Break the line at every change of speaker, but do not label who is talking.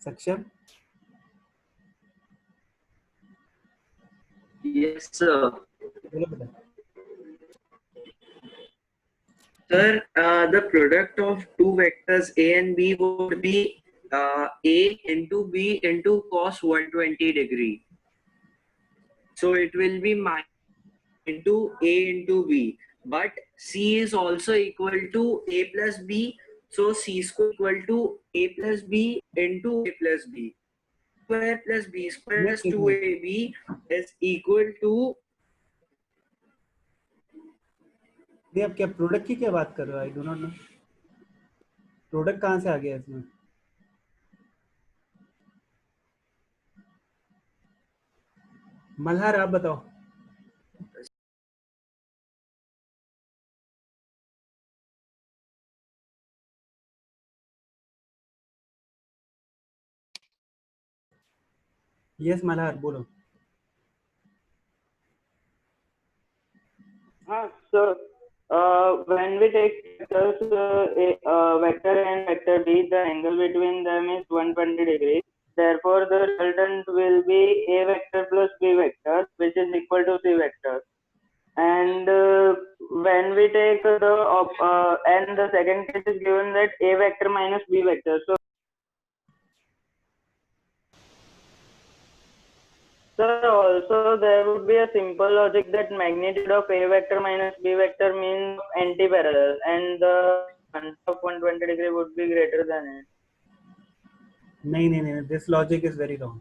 सक्षम?
Yes, sir.
बोलो बेटा.
Sir, the product of two vectors A and B would be A into B into cos 120 degree. So it will be minus into A into B. But C is also equal to A plus B. So C square equal to A plus B into A plus B. Square plus B square plus 2AB is equal to.
नहीं, आप क्या product की क्या बात कर रहे हो? I do not know. Product कहाँ से आ गया इसमें? मल्हार, आप बताओ. यस मल्हार, बोलो.
So when we take vectors, vector A and vector B, the angle between them is 120 degrees. Therefore, the resultant will be A vector plus B vector, which is equal to C vector. And when we take and the second case is given that A vector minus B vector. So also there would be a simple logic that magnitude of A vector minus B vector means anti-parallel, and the angle of 120 degree would be greater than it.
नहीं, this logic is very wrong.